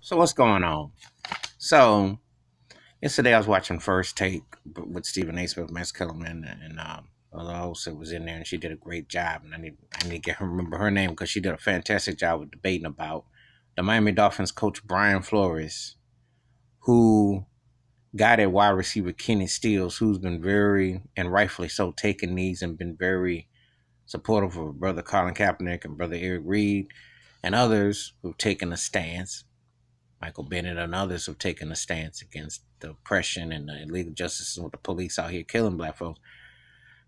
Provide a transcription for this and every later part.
So what's going on? So yesterday I was watching First Take with Stephen A. Smith, Max Kellerman, and the host was in there, and she did a great job. And I need to get her remember her name because she did a fantastic job of debating about the Miami Dolphins coach Brian Flores, who got at wide receiver Kenny Stills, who's been very and rightfully so taking these and been very supportive of brother Colin Kaepernick and brother Eric Reed and others who've taken a stance. Michael Bennett and others have taken a stance against the oppression and the illegal justice with the police out here killing black folks.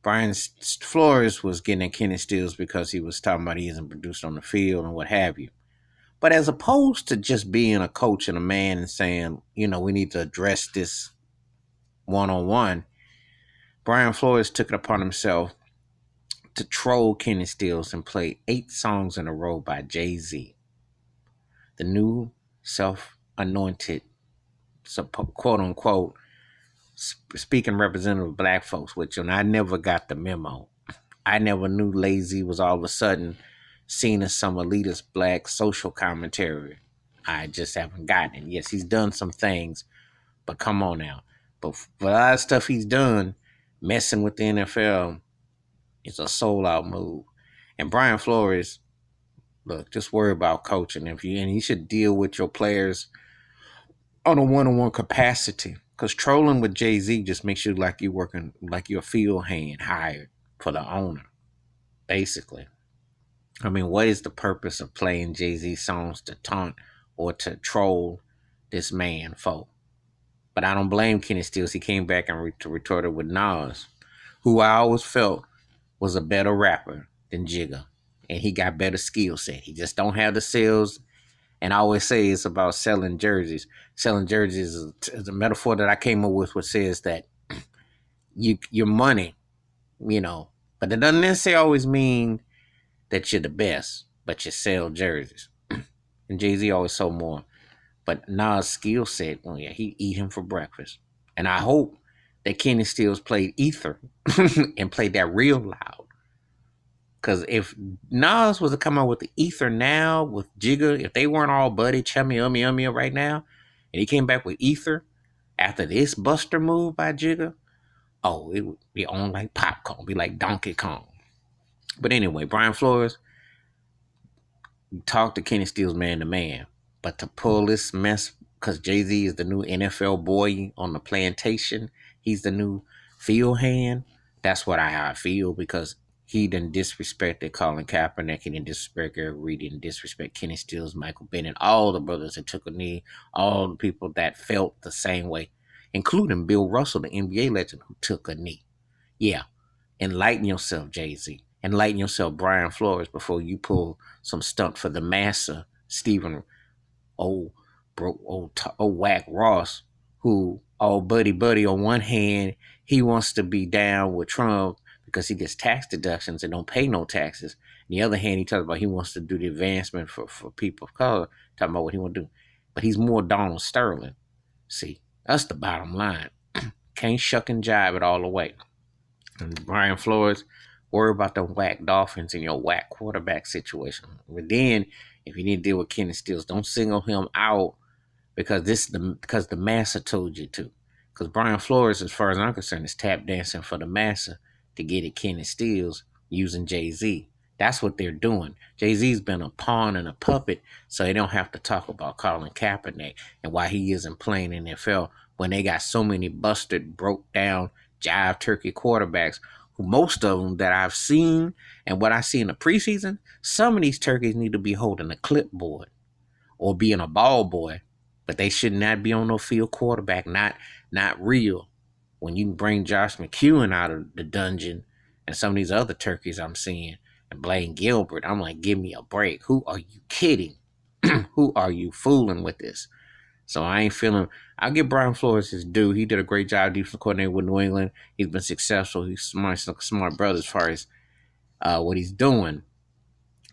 Brian Flores was getting at Kenny Stills because he was talking about he isn't produced on the field and what have you. But as opposed to just being a coach and a man and saying, we need to address this one on one, Brian Flores took it upon himself to troll Kenny Stills and play 8 songs in a row by Jay-Z, the new self anointed, quote unquote, speaking representative of black folks, which and I never got the memo. I never knew lazy was all of a sudden seen as some elitist black social commentary. I just haven't gotten it. Yes, he's done some things, but come on now. But for a lot of stuff he's done, messing with the NFL is a sold out move. And Brian Flores, look, just worry about coaching. And you should deal with your players on a one-on-one capacity. Because trolling with Jay-Z just makes you like you're working like you're a field hand hired for the owner, basically. I mean, what is the purpose of playing Jay-Z songs to taunt or to troll this man for? But I don't blame Kenny Stills. He came back and retorted with Nas, who I always felt was a better rapper than Jigga. And he got better skill set. He just don't have the sales. And I always say it's about selling jerseys. Selling jerseys is a metaphor that I came up with, which says that your money, but it doesn't necessarily always mean that you're the best, but you sell jerseys. And Jay-Z always sold more. But Nas' skill set, oh yeah, he eat him for breakfast. And I hope that Kenny Stills played Ether and played that real loud. Because if Nas was to come out with the Ether now with Jigga, if they weren't all buddy, chummy, ummy right now, and he came back with Ether after this Buster move by Jigga, oh, it would be on like popcorn, be like Donkey Kong. But anyway, Brian Flores, talk to Kenny Stills man to man. But to pull this mess, because Jay-Z is the new NFL boy on the plantation, he's the new field hand. That's what I feel, because he done disrespected Colin Kaepernick, he didn't disrespect Eric Reed, he didn't disrespect Kenny Stills, Michael Bennett, all the brothers that took a knee, all the people that felt the same way, including Bill Russell, the NBA legend, who took a knee. Yeah, enlighten yourself, Jay-Z. Enlighten yourself, Brian Flores, before you pull some stunt for the massa, Stephen old broke old whack Ross, who all buddy on one hand, he wants to be down with Trump because he gets tax deductions and don't pay no taxes. On the other hand, he talks about he wants to do the advancement for people of color, talking about what he want to do. But he's more Donald Sterling. See, that's the bottom line. Can't shuck and jive it all the way. And Brian Flores, worry about the whack Dolphins and your whack quarterback situation. But then, if you need to deal with Kenny Stills, don't single him out because the massa told you to. Because Brian Flores, as far as I'm concerned, is tap dancing for the massa to get at Kenny Stills using Jay-Z. That's what they're doing. Jay-Z's been a pawn and a puppet, so they don't have to talk about Colin Kaepernick and why he isn't playing in the NFL when they got so many busted, broke down, jive turkey quarterbacks who most of them that I've seen and what I see in the preseason, some of these turkeys need to be holding a clipboard or being a ball boy, but they should not be on no field quarterback, not real. When you can bring Josh McEwen out of the dungeon and some of these other turkeys I'm seeing, and Blaine Gilbert, I'm like, give me a break. Who are you kidding? Who are you fooling with this? So I ain't feeling. I'll give Brian Flores his due. He did a great job defensive coordinator with New England. He's been successful. He's smart brother as far as what he's doing.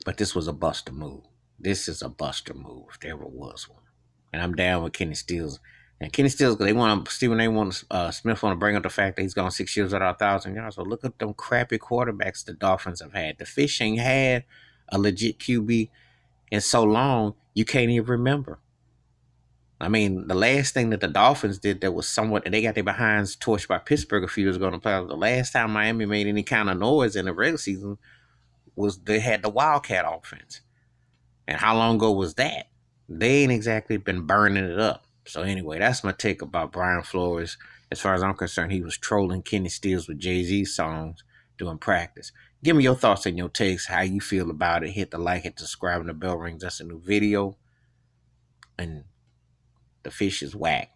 But this was a buster move. This is a buster move if there ever was one. And I'm down with Kenny Stills. And Kenny Stills, they want Stephen A. Smith want to bring up the fact that he's gone 6 years without 1,000 yards. So look at them crappy quarterbacks the Dolphins have had. The Fish ain't had a legit QB in so long you can't even remember. I mean, the last thing that the Dolphins did that was somewhat, they got their behinds torched by Pittsburgh a few years ago in the playoffs. The last time Miami made any kind of noise in the regular season was they had the Wildcat offense. And how long ago was that? They ain't exactly been burning it up. So anyway, that's my take about Brian Flores. As far as I'm concerned, he was trolling Kenny Stills with Jay-Z songs during practice. Give me your thoughts and your takes, how you feel about it. Hit the like, hit the subscribe, and the bell rings. That's a new video. And the fish is whack.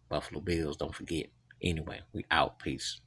Buffalo Bills, don't forget. Anyway, we out. Peace.